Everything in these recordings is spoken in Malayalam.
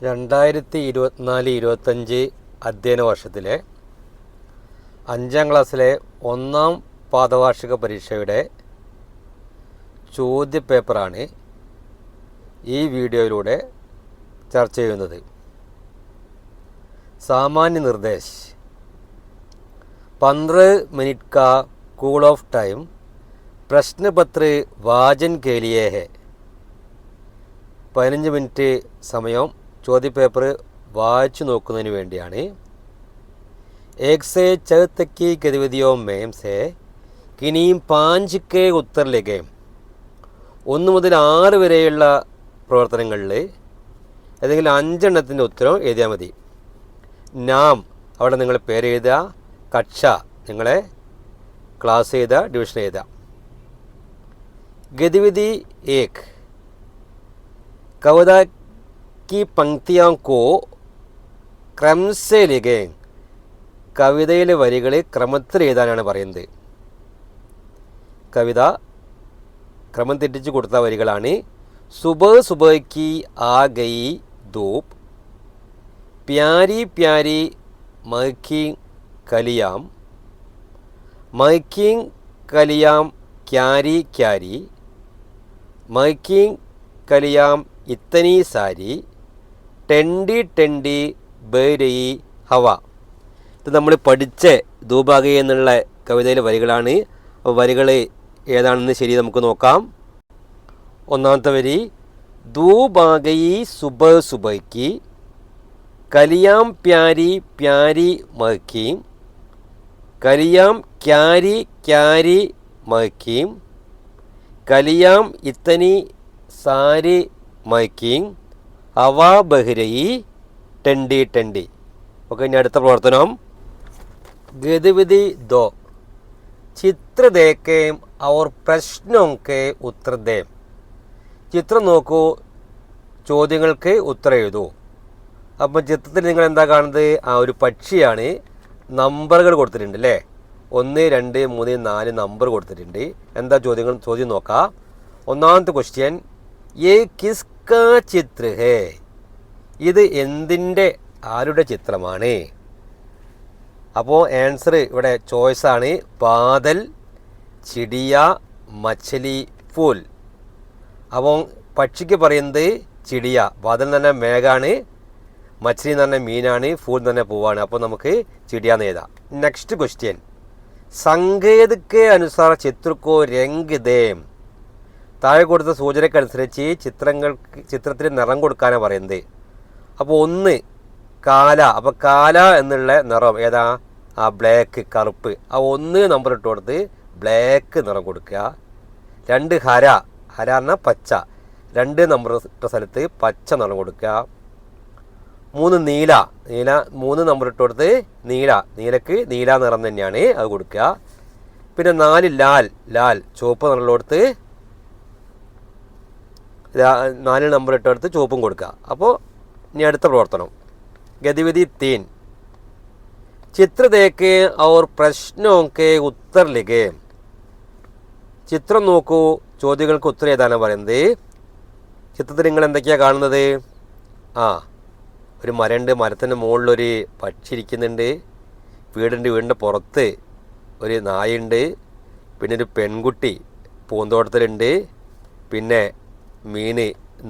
2024-25 അധ്യയന വർഷത്തിലെ 5ാം ക്ലാസ്സിലെ ഒന്നാം പാദവാർഷിക പരീക്ഷയുടെ ചോദ്യപേപ്പറാണ് ഈ വീഡിയോയിലൂടെ ചർച്ച ചെയ്യുന്നത്. सामान्य निर्देश 15 मिनट का कूल ऑफ टाइम प्रश्न पत्र वाचन के लिए है. 15 മിനിറ്റ് സമയം ചോദ്യപേപ്പർ വായിച്ചു നോക്കുന്നതിന് വേണ്ടിയാണ്. 1 से 4 तक की गतिविधियों में से किन्हीं 5 के उत्तर लिखें. 1 മുതൽ 6 വരെയുള്ള പ്രവർത്തനങ്ങളിൽ ഏതെങ്കിലും 5 എണ്ണത്തിൻ്റെ ഉത്തരം എഴുതിയാൽ മതി. നാം അവിടെ നിങ്ങൾ പേര് എഴുതുക, കക്ഷ നിങ്ങളെ ക്ലാസ് എഴുതുക, ഡിവിഷൻ എഴുതുക. ഗതിവിധി 1 कविता की पंक्तियों को क्रम से लिखें. കവിതയിലെ വരികൾ ക്രമത്തിൽ എഴുതാനാണ് പറയുന്നത്. കവിത ക്രമം തെറ്റിച്ച് കൊടുത്ത വരികളാണ്. സുബഹ സുബഹയ്ക്ക് ആ ഗയി ധൂപ്, പ്യാരി പ്യാരി മഹക്കി കലിയാം, മഹക്കി കലിയാം ക്യാരി ക്യാരി, മഹക്കി കലിയാം ഇത്തനി സാരി, ടെൻഡി ടെൻഡി ബേരയി ഹവ. ഇത് നമ്മൾ പഠിച്ച ധൂപാഗി എന്നുള്ള കവിതയിലെ വരികളാണ്. അപ്പോൾ വരികൾ ഏതാണെന്ന് ശരി നമുക്ക് നോക്കാം. ഒന്നാമത്തെ വരി, ധൂപാഗയി സുബഹ സുബഹയ്ക്ക് കലിയാം പ്യാരി പ്യാരി മഹക്കീം, കലിയാം ക്യാരി ക്യാരി മഹക്കീം, കലിയാം ഇത്തനി സാരി മഹക്കീം, ഹവാ ബഹ്രയി ടെൻഡി ടെൻഡി. ഓക്കെ, ഇനി അടുത്ത പ്രവർത്തനം. ഗതിവിധി 2 ചിത്ര ദേക്കേം और പ്രശ്നോं के उत्तर दें. ചിത്രം നോക്കൂ, ചോദ്യങ്ങൾക്ക് ഉത്തരം എഴുതൂ. അപ്പം ചിത്രത്തിൽ നിങ്ങൾ എന്താ കാണുന്നത്? ഒരു പക്ഷിയാണ്. നമ്പറുകൾ കൊടുത്തിട്ടുണ്ട് അല്ലേ? 1, 2, 3, 4 നമ്പർ കൊടുത്തിട്ടുണ്ട്. എന്താ ചോദ്യം നോക്കാം. ഒന്നാമത്തെ ക്വസ്റ്റ്യൻ, യേ കിസ്കാ ചിത്ര ഹേ. ഇത് എന്തിൻ്റെ ആരുടെ ചിത്രമാണ്? അപ്പോൾ ആൻസർ ഇവിടെ ചോയ്സാണ്. ബാദൽ, ചിടിയ, മച്ചലി, ഫൂൽ. അപ്പോൾ പക്ഷിക്ക് പറയുന്നത് ചിടിയ, ബാദൽ എന്ന് പറഞ്ഞാൽ മേഘാണ്, മച്ചലി എന്ന് പറഞ്ഞാൽ മീനാണ്, ഫൂൽ എന്ന് പറഞ്ഞാൽ പൂവാണ്. അപ്പോൾ നമുക്ക് ചിടിയാന്ന് എഴുതാം. നെക്സ്റ്റ് ക്വസ്റ്റ്യൻ, സങ്കേതക്ക് അനുസാർ ചിത്രക്കോ രംഗ് ദേം. താഴെ കൊടുത്ത സൂചനക്കനുസരിച്ച് ചിത്രത്തിന് നിറം കൊടുക്കാനാണ് പറയുന്നത്. അപ്പോൾ 1 കാല. അപ്പോൾ കാല എന്നുള്ള നിറം ഏതാ? ബ്ലാക്ക്, കറുപ്പ്. 1 നമ്പർ ഇട്ട് കൊടുത്ത് ബ്ലാക്ക് നിറം കൊടുക്കുക. 2 ഹര, ഹര പറഞ്ഞാൽ പച്ച. 2 നമ്പർ ഇട്ട സ്ഥലത്ത് പച്ച നിറം കൊടുക്കുക. 3 നീല, നീല 3 നമ്പർ ഇട്ട് കൊടുത്ത് നീല, നീലക്ക് നീല നിറം തന്നെയാണ്, അത് കൊടുക്കുക. പിന്നെ 4 ലാൽ, ലാൽ ചുവപ്പ് നിറം കൊടുത്ത് 4 നമ്പർ ഇട്ട് കൊടുത്ത് ചുവപ്പും കൊടുക്കുക. അപ്പോൾ ഇനി അടുത്ത പ്രവർത്തനം, ഗതിവിധി 3 ചിത്ര ദേക്കേ और പ്രശ്നോं के उत्तर लिखें. ചിത്രം നോക്കൂ, ചോദ്യങ്ങൾക്ക് ഉത്തരം എഴുതാനാണ് പറയുന്നത്. ചിത്രത്തിൽ നിങ്ങൾ എന്തൊക്കെയാണ് കാണുന്നത്? ഒരു മരമുണ്ട്, മരത്തിൻ്റെ മുകളിലൊരു പക്ഷി ഇരിക്കുന്നുണ്ട്, വീടിൻ്റെ പുറത്ത് ഒരു നായുണ്ട്, പിന്നെ ഒരു പെൺകുട്ടി പൂന്തോട്ടത്തിലുണ്ട്, പിന്നെ മീൻ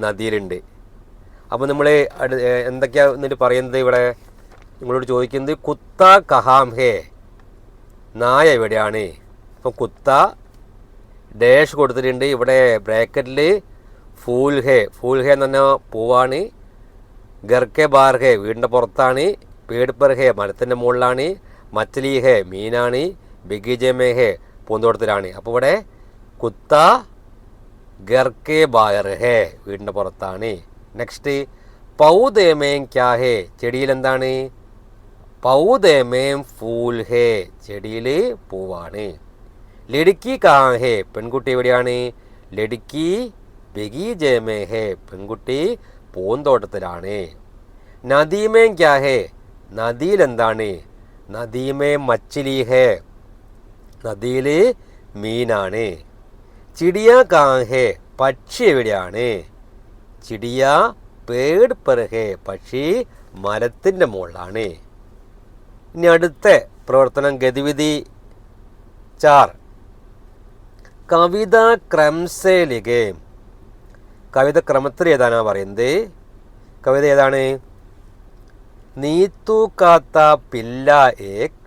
നദിയിലുണ്ട്. അപ്പോൾ നമ്മൾ എന്തൊക്കെയാണ് എന്നിട്ട് പറയുന്നത്? ഇവിടെ നിങ്ങളോട് ചോദിക്കുന്നത് കുത്ത കഹാം ഹേ, നായ എവിടെയാണ്? അപ്പം കുത്ത ഡാഷ് കൊടുത്തിട്ടുണ്ട്. ഇവിടെ ബ്രാക്കറ്റിൽ ഫൂൽ ഹേ, ഫൂൽ ഹേ എന്ന് പറഞ്ഞാൽ പൂവാണ്. ഗർക്കെ ബാർ ഹേ വീടിൻ്റെ പുറത്താണ്. പേട് പെർ ഹേ മരത്തിൻ്റെ മുകളിലാണ്. മച്ചലി ഹേ മീനാണ്. ബഗീജമേ ഹേ പൂന്തോട്ടത്തിലാണ്. അപ്പോൾ ഇവിടെ കുത്ത ഗർക്കെ ബാർ ഹേ വീടിൻ്റെ പുറത്താണ്. നെക്സ്റ്റ്, പൗദേമേം ക്യാ ഹേ ചെടിയിൽ എന്താണ്? പൗദേമേം ഫൂൽ ഹേ ചെടിയിൽ പൂവാണ്. ലടുക്കി കാ ഹേ പെൺകുട്ടി എവിടെയാണ്? ലടുക്കി ബഗീജമേ ഹേ പെൺകുട്ടി പൂന്തോട്ടത്തിലാണ്. നദീമേം ക്യാ ഹേ നദിയിൽ എന്താണ്? നദീമേം മച്ചിലി ഹേ നദിയിൽ മീനാണ്. ചിടിയ കാ ഹേ പക്ഷി എവിടെയാണ്? ചിടിയ പേട് पर है പക്ഷി മരത്തിൻ്റെ മുകളിലാണ്. ഇനി അടുത്ത പ്രവർത്തനം ഗതിവിധി 4 കവിത ക്രംസേ ലിഖേ. കവിത ക്രമത്തിൽ ഏതാനാ പറയുന്നത്? കവിത ഏതാണ്? നീത്തു കാത്ത പില്ല ഏക്,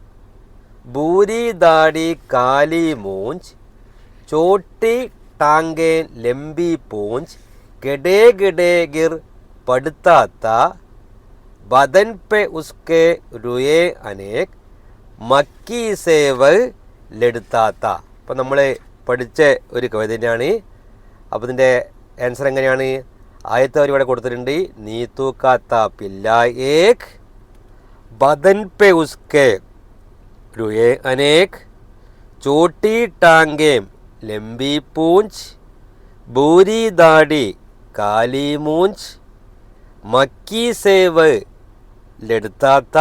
ബൂരി ദാടി കാലി മൂഞ്ച്, ചോട്ടി ടാങ്കെ ലംബി പൂഞ്ച്, ഗഡേ ഗഡേ ഗിർ പടുത്താത്ത, ബദൻ പെ ഉസ്കെ രുയേ അനേക്, മക്കി സേവ് ലെടുത്താത്ത. അപ്പോൾ നമ്മൾ പഠിച്ച ഒരു കവിത തന്നെയാണ്. അപ്പോൾ ഇതിൻ്റെ ആൻസർ എങ്ങനെയാണ്? ആദ്യത്തെ വരി ഇവിടെ കൊടുത്തിട്ടുണ്ട്. നീത്തു കാത്ത പില്ല ഏക്, ബദൻ പെ ഉസ്കെ രുയേ അനേക്, ചോട്ടി ടാങ്കേം ലംബി പൂഞ്ച്, ബൂരി ദാടി കാലി മൂഞ്ച്, മക്കി സേവ് ലെടുത്താത്ത,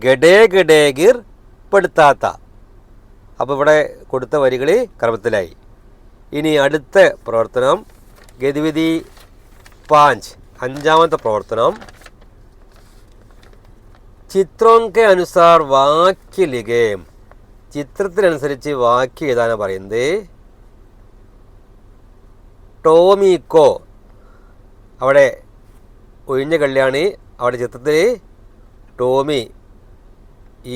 ഗഡേ ഗഡേ ഗിർ പെടുത്താത്ത. അപ്പോൾ ഇവിടെ കൊടുത്ത വരികൾ ക്രമത്തിലായി. ഇനി അടുത്ത പ്രവർത്തനം ഗതിവിധി 5 അഞ്ചാമത്തെ പ്രവർത്തനം ചിത്രോക്കെ അനുസാർ വാക്യ ലിഖേം. ചിത്രത്തിനനുസരിച്ച് വാക്യം എഴുതാനാണ് പറയുന്നത്. ടോമിക്കോ അവിടെ ഒഴിഞ്ഞ കള്ളിയാണ്. അവിടെ ചിത്രത്തിൽ ടോമി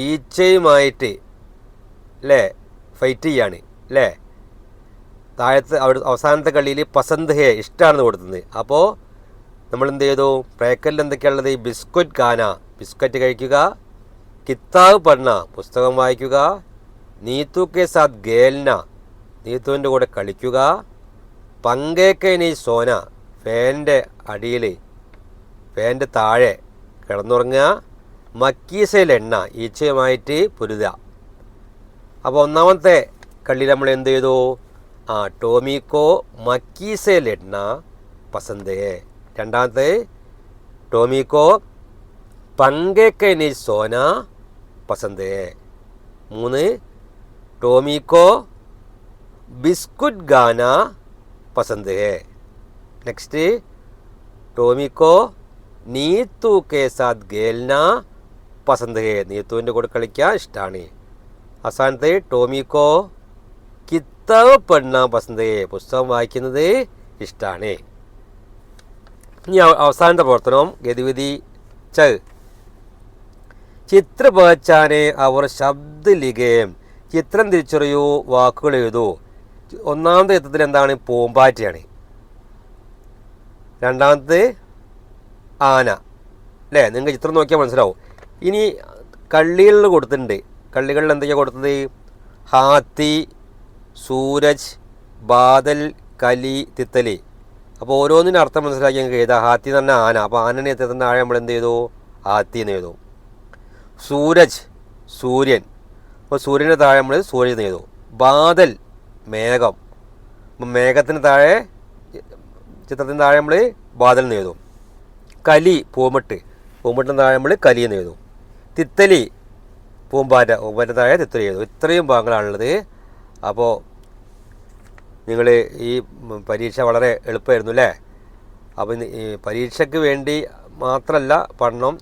ഈച്ചയുമായിട്ട് അല്ലേ ഫൈറ്റ് ചെയ്യാണ് അല്ലേ. താഴത്ത് അവിടെ അവസാനത്തെ കളിയിൽ പസന്ത് ഹേ ഇഷ്ടമാണെന്ന് കൊടുത്തത്. അപ്പോൾ നമ്മൾ എന്ത് ചെയ്തു? ബ്രേക്കറിൽ എന്തൊക്കെയാണുള്ളത്? ബിസ്ക്കറ്റ് ഖാന ബിസ്ക്കറ്റ് കഴിക്കുക, കിതാബ് പഠന പുസ്തകം വായിക്കുക, നീത്തു കെ സാത്ത് ഗേൽന നീത്തുവിൻ്റെ കൂടെ കളിക്കുക, പങ്കേക്കെ നീ സോന ഫാനിൻ്റെ അടിയിൽ ഫാനിൻ്റെ താഴെ കിടന്നുറങ്ങുക, മക്കീസയിൽ എണ്ണ ഈച്ചയുമായിട്ട് പൊരുതുക. അപ്പോൾ ഒന്നാമത്തെ കളി നമ്മൾ എന്ത് ചെയ്തു? ടോമിക്കോ മക്കീസയിൽ എണ്ണ പസന്ത്. രണ്ടാമത്തെ ടോമിക്കോ പങ്കേക്കെ നീ സോന പസന്ത്. 3 ടോമിക്കോ ബിസ്കുറ്റ് ഗാന പസന്ത്. നെക്സ്റ്റ് ടോമിക്കോ നീത്തു കെ സാത്ത് ഗേൽന പസന്ത്. നീത്തുവിൻ്റെ കൂടെ കളിക്കാൻ ഇഷ്ടമാണ്. അവസാനത്തെ ടോമിക്കോ കിതാബ് പഠന പസന്ത്. പുസ്തകം വായിക്കുന്നത് ഇഷ്ടമാണ്. ഇനി അവസാനത്തെ പ്രവർത്തനം ഗതിവിധി 6 ചിത്ര പഹച്ചാനെ അവർ ശബ്ദ ലിഖേം. ചിത്രം തിരിച്ചറിയൂ, വാക്കുകൾ എഴുതൂ. ഒന്നാമത്തെ ചിത്രത്തിൽ എന്താണ്? പൂമ്പാറ്റയാണ്. രണ്ടാമത്തെ ആന അല്ലേ. നിങ്ങൾക്ക് ചിത്രം നോക്കിയാൽ മനസ്സിലാവും. ഇനി കള്ളികളിൽ കൊടുത്തിട്ടുണ്ട്. കള്ളികളിൽ എന്തൊക്കെയാണ് കൊടുത്തത്? ഹാത്തി, സൂരജ്, ബാദൽ, കലി, തിത്തലി. അപ്പോൾ ഓരോന്നിൻ്റെ അർത്ഥം മനസ്സിലാക്കി ഞങ്ങൾക്ക് എഴുതാം. ഹാത്തി എന്ന് പറഞ്ഞാൽ ആന. അപ്പോൾ ആനനെ എത്തിയതിൻ്റെ താഴെ നമ്മൾ എന്ത് ചെയ്തു? ഹാത്തി എന്ന് എഴുതും. സൂരജ് സൂര്യൻ. അപ്പോൾ സൂര്യൻ്റെ താഴെ നമ്മൾ സൂര്യൻ എന്ന് എഴുതും. ബാദൽ മേഘം. അപ്പം മേഘത്തിന് താഴെ ചിത്രത്തിന് താഴെ നമ്മൾ ബാദൽ എന്ന് എഴുതും. കലി പൂമ്പട്ട്. പൂമ്പട്ടിന് താഴെ നമ്മൾ കലി എന്ന് എഴുതും. തിത്തലി പൂമ്പാറ്റ. പൂമ്പാറ്റ താഴെ തിത്തലി എഴുതും. ഇത്രയും ഭാഗങ്ങളാണുള്ളത്. അപ്പോൾ നിങ്ങൾ ഈ പരീക്ഷ വളരെ എളുപ്പമായിരുന്നു അല്ലേ. അപ്പം ഈ പരീക്ഷയ്ക്ക് വേണ്ടി മാത്രമല്ല പഠനം.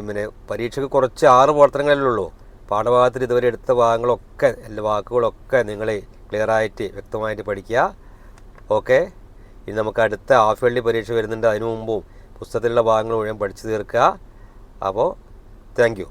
പിന്നെ പരീക്ഷയ്ക്ക് കുറച്ച് 6 പ്രവർത്തനങ്ങളല്ലേ ഉള്ളൂ. പാഠഭാഗത്തിൽ ഇതുവരെ എടുത്ത ഭാഗങ്ങളൊക്കെ എല്ലാ വാക്കുകളൊക്കെ നിങ്ങൾ ക്ലിയറായിട്ട് വ്യക്തമായിട്ട് പഠിക്കുക. ഓക്കെ. ഇനി നമുക്ക് അടുത്ത ഹാഫ് ഇയർലി പരീക്ഷ വരുന്നുണ്ട്. അതിനു മുമ്പും പുസ്തകത്തിലുള്ള ഭാഗങ്ങൾ മുഴുവൻ പഠിച്ചു തീർക്കുക. അപ്പോൾ താങ്ക് യു.